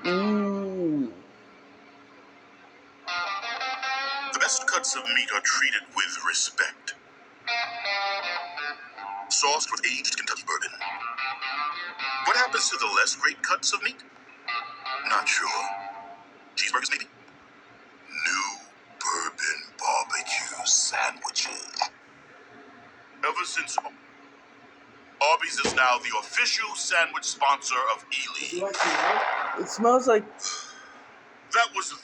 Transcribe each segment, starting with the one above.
Ooh. The best cuts of meat are treated with respect. Sauced with aged Kentucky bourbon. What happens to the less great cuts of meat? Not sure. Cheeseburgers, maybe? New bourbon barbecue sandwiches. Ever since Arby's is now the official sandwich sponsor of E-League. It smells like That was the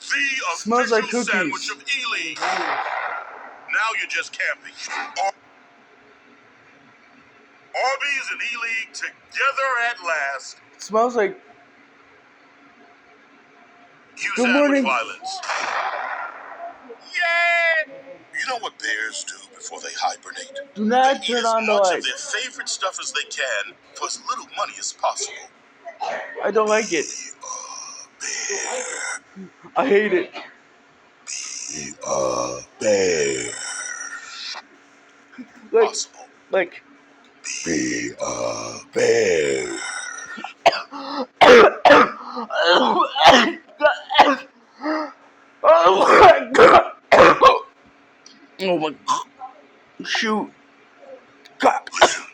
smells official like cookies. sandwich of E-League. Now you're just camping. Arby's and E-League together at last. It smells like Cue good sandwich morning. violence. Yeah! You know what bears do before they hibernate? Do not They eat turn as on the much light. of their favorite stuff as they can for as little money as possible. I don't like it. Bear. I hate it. Be a bear. Like, Possible. like. Be a bear. Oh my god! Oh my god! Shoot! God. Listen,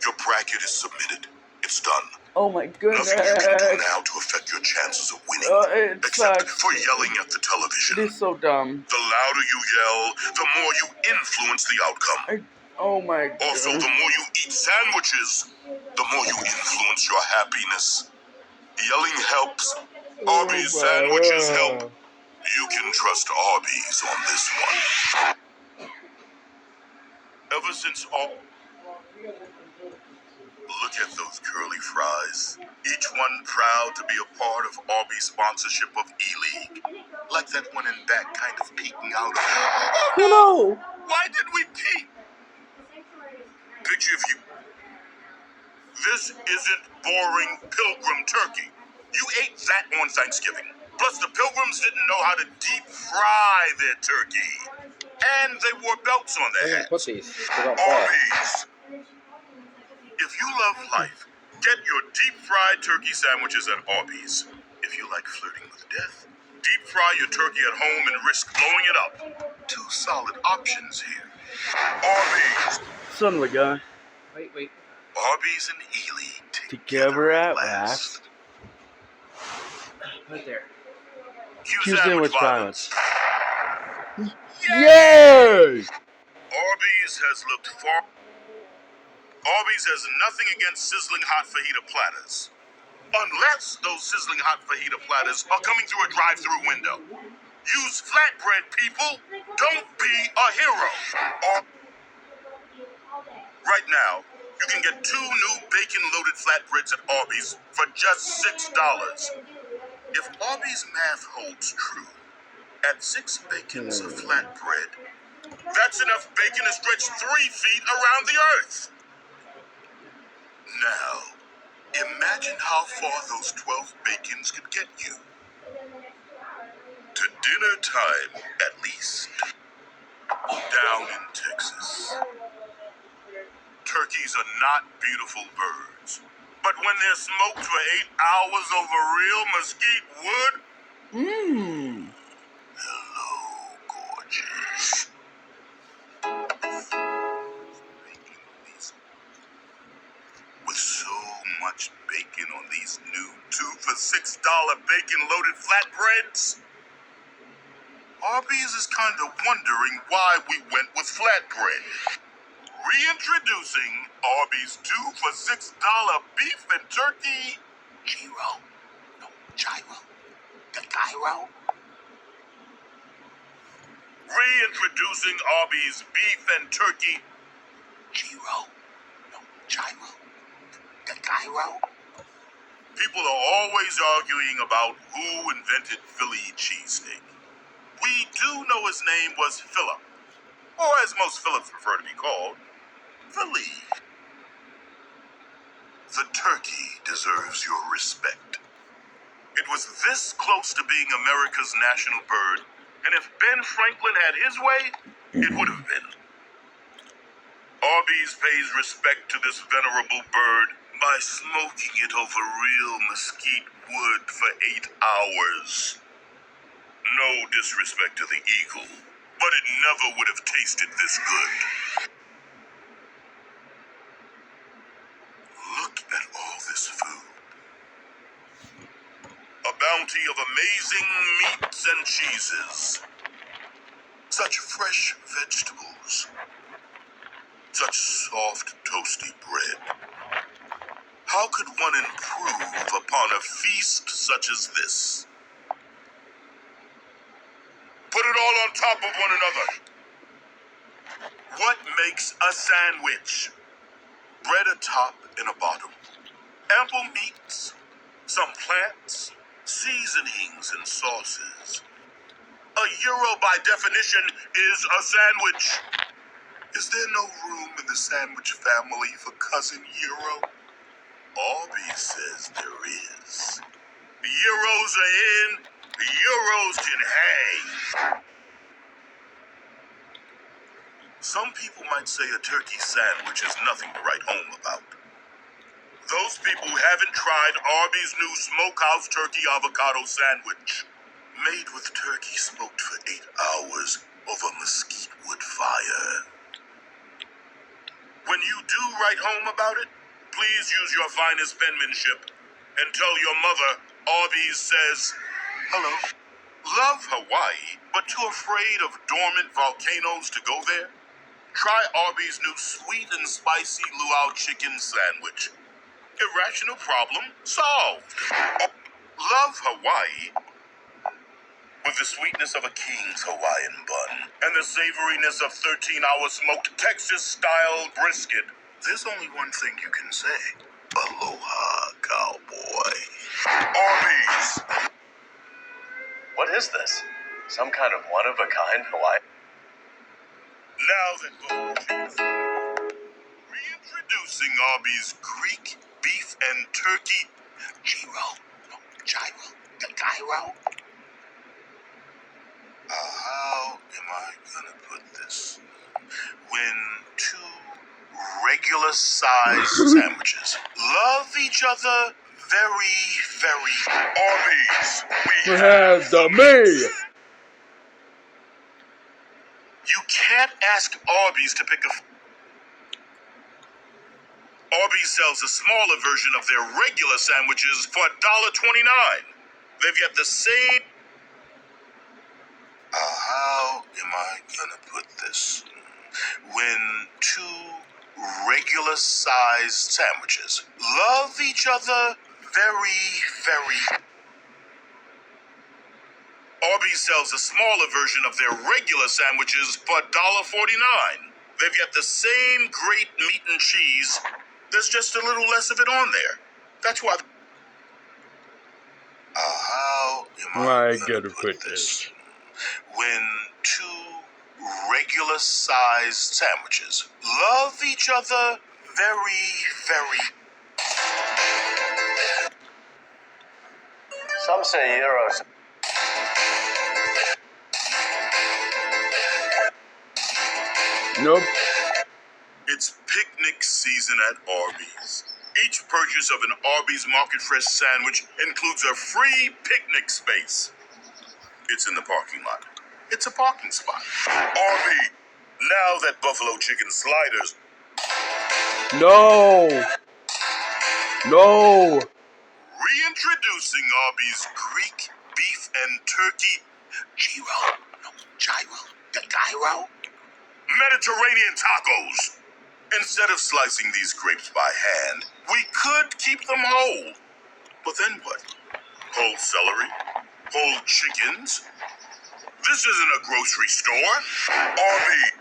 your bracket is submitted. It's done. Oh my goodness! Nothing you can do now to affect your chances of winning, It except sucks. for yelling at the television. It is so dumb. The louder you yell, the more you influence the outcome. Oh my god! Also, the more you eat sandwiches, the more you influence your happiness. Yelling helps. Arby's sandwiches help. You can trust Arby's on this one. Ever since Look at those curly fries. Each one proud to be a part of Arby's sponsorship of E-League. Like that one in back kind of peeking out of Oh no! Why did we peek? Picture if you... This isn't boring pilgrim turkey. You ate that on Thanksgiving. Plus the pilgrims didn't know how to deep fry their turkey. And they wore belts on their heads. Put these. Arby's. If you love life, get your deep-fried turkey sandwiches at Arby's. If you like flirting with death, deep fry your turkey at home and risk blowing it up. Two solid options here. Arby's. Son of a gun. Wait. Arby's and E-League Together at last. Right there. Cue sandwich violence. Yay! Arby's has looked far. Arby's has nothing against sizzling hot fajita platters. Unless those sizzling hot fajita platters are coming through a drive-through window. Use flatbread, people. Don't be a hero. Right now, you can get 2 new bacon-loaded flatbreads at Arby's for just $6. If Arby's math holds true, at 6 bacons a flatbread, that's enough bacon to stretch 3 feet around the earth. Now, imagine how far those 12 bacons could get you. To dinner time, at least. Down in Texas. Turkeys are not beautiful birds. But when they're smoked for 8 hours over real mesquite wood... Mmm. Hello, gorgeous. With so much bacon on these new 2 for $6 bacon-loaded flatbreads, Arby's is kind of wondering why we went with flatbread. Reintroducing Arby's 2 for $6 beef and turkey gyro. No, gyro. The gyro. Reintroducing Arby's beef and turkey gyro. No, gyro. The gyro. People are always arguing about who invented Philly cheesesteak. We do know his name was Philip, or as most Philips prefer to be called, Philly. The turkey deserves your respect. It was this close to being America's national bird, and if Ben Franklin had his way, it would have been. Arby's pays respect to this venerable bird by smoking it over real mesquite wood for 8 hours. No disrespect to the eagle, but it never would have tasted this good. Look at all this food. A bounty of amazing meats and cheeses. Such fresh vegetables. Such soft, toasty bread. How could one improve upon a feast such as this? Put it all on top of one another. What makes a sandwich? Bread atop and a bottom. Ample meats. Some plants. Seasonings and sauces. A gyro, by definition, is a sandwich. Is there no room in the sandwich family for Cousin Gyro? Arby says there is. Gyros are in, Gyros can hang. Some people might say a turkey sandwich is nothing to write home about. Those people who haven't tried Arby's new smokehouse turkey avocado sandwich. Made with turkey smoked for 8 hours over mesquite wood fire. When you do write home about it, please use your finest penmanship and tell your mother Arby's says, hello. Love Hawaii, but too afraid of dormant volcanoes to go there? Try Arby's new sweet and spicy luau chicken sandwich. Irrational problem solved. Love Hawaii with the sweetness of a king's Hawaiian bun and the savoriness of 13-hour smoked Texas-style brisket. There's only one thing you can say. Aloha, cowboy. Arby's. What is this? Some kind of one-of-a-kind Hawaii? Now that reintroducing Arby's Greek beef and turkey gyro. How am I gonna put this? When two regular-sized sandwiches love each other very, very. Arby's, we Have the me. You can't ask Arby's to pick a. Arby's sells a smaller version of their regular sandwiches for $1.29. They've got the same. How am I gonna put this? When two regular-sized sandwiches love each other very, very. Arby's sells a smaller version of their regular sandwiches for $1.49. They've got the same great meat and cheese. There's just a little less of it on there. That's why. How am I gonna put this? When two regular-sized sandwiches love each other very, very. Some say gyros. Nope. It's picnic season at Arby's. Each purchase of an Arby's Market Fresh sandwich includes a free picnic space. It's in the parking lot. It's a parking spot. Arby, now that buffalo chicken sliders. No. No. Reintroducing Arby's Greek beef and turkey gyro Mediterranean tacos. Instead of slicing these grapes by hand, we could keep them whole. But then what? Whole celery? Whole chickens? This isn't a grocery store. Arby.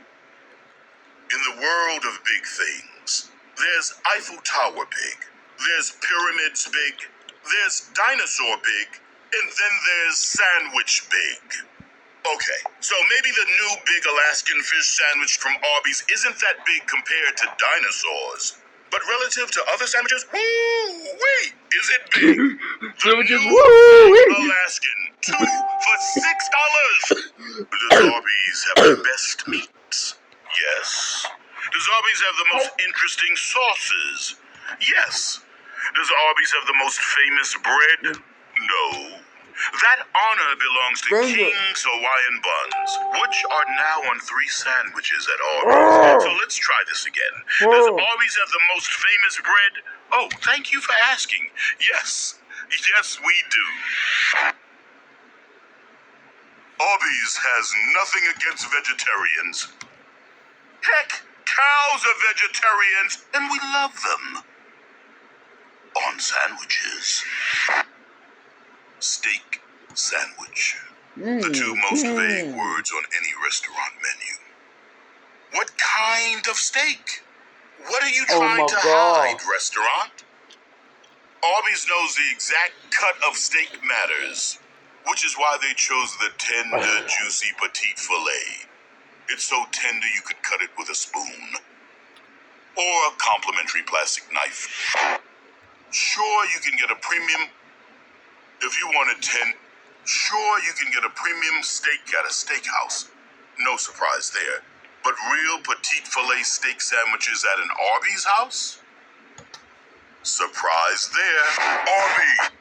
In the world of big things, there's Eiffel Tower big. There's pyramids big. There's dinosaur big. And then there's sandwich big. Okay, so maybe the new big Alaskan fish sandwich from Arby's isn't that big compared to dinosaurs. But relative to other sandwiches, woo-wee, is it big? Sandwiches, New woo-wee. Big Alaskan, 2 for $6. Does Arby's have the best meats? Yes. Does Arby's have the most interesting sauces? Yes. Does Arby's have the most famous bread? No. That honor belongs to Dang it. King's Hawaiian Buns, which are now on 3 sandwiches at Arby's. So let's try this again. Does Arby's have the most famous bread? Oh, thank you for asking. Yes. Yes, we do. Arby's has nothing against vegetarians. Heck, cows are vegetarians, and we love them. On sandwiches. Steak sandwich. The two most vague words on any restaurant menu. What kind of steak? What are you trying to hide, restaurant? Arby's knows the exact cut of steak matters, which is why they chose the tender, juicy petite filet. It's so tender you could cut it with a spoon. Or a complimentary plastic knife. Sure, you can get a premium... If you want Sure, you can get a premium steak at a steakhouse. No surprise there. But real petite filet steak sandwiches at an Arby's house? Surprise there. Arby!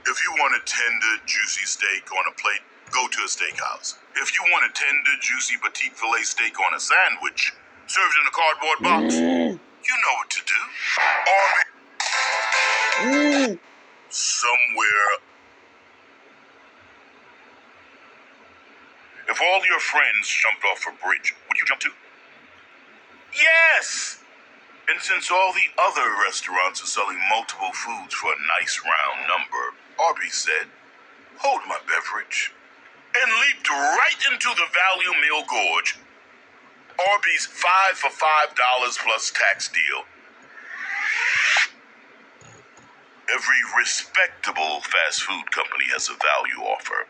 If you want a tender, juicy steak on a plate, go to a steakhouse. If you want a tender, juicy petite filet steak on a sandwich, served in a cardboard box, you know what to do. Arby. Somewhere. If all your friends jumped off a bridge, would you jump too? Yes! And since all the other restaurants are selling multiple foods for a nice round number, Arby said, hold my beverage, and leaped right into the value meal gorge. Arby's 5 for $5 plus tax deal. Every respectable fast food company has a value offer.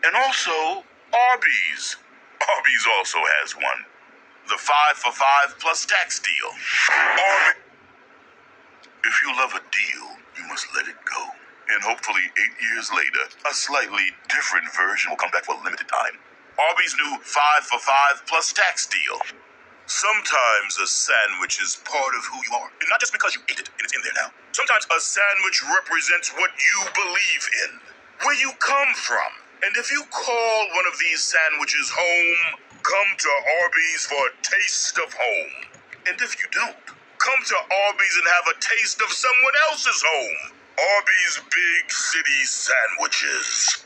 And also, Arby's. Arby's also has one. The 5 for $5 plus tax deal. Arby. If you love a deal, you must let it go. And hopefully 8 years later, a slightly different version will come back for a limited time. Arby's new 5 for $5 plus tax deal. Sometimes a sandwich is part of who you are. And not just because you ate it and it's in there now. Sometimes a sandwich represents what you believe in. Where you come from. And if you call one of these sandwiches home, come to Arby's for a taste of home. And if you don't, come to Arby's and have a taste of someone else's home. Arby's Big City Sandwiches.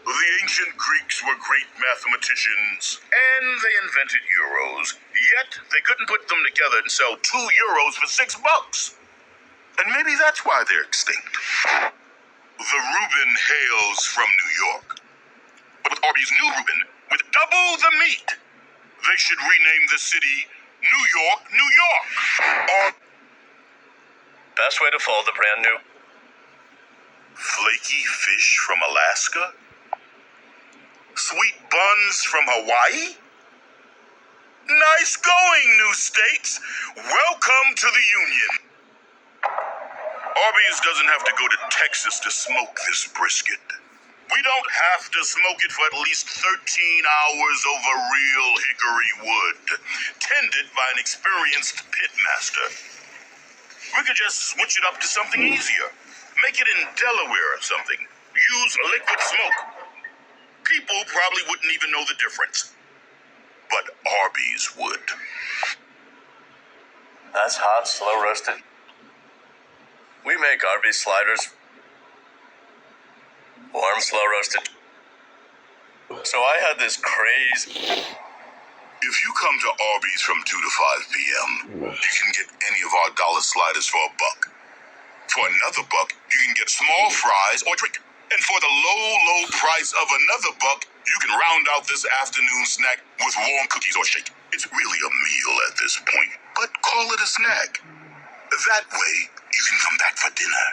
The ancient Greeks were great mathematicians, and they invented euros, yet they couldn't put them together and sell 2 euros for $6. And maybe that's why they're extinct. The Reuben hails from New York. But with Arby's new Reuben, with double the meat, they should rename the city New York, New York. Best way to fold the brand new. Flaky fish from Alaska? Sweet buns from Hawaii? Nice going, new states. Welcome to the Union. Arby's doesn't have to go to Texas to smoke this brisket. We don't have to smoke it for at least 13 hours over real hickory wood, tended by an experienced pitmaster. We could just switch it up to something easier. Make it in Delaware or something. Use liquid smoke. People probably wouldn't even know the difference. But Arby's would. That's hot, slow roasted. We make Arby's sliders. Warm, slow roasted. So I had this crazy... If you come to Arby's from 2 to 5 p.m., you can get any of our dollar sliders for $1. For another $1, you can get small fries or drink. And for the low price of another $1, you can round out this afternoon snack with warm cookies or shake. It's really a meal at this point, but call it a snack. That way, you can come back for dinner.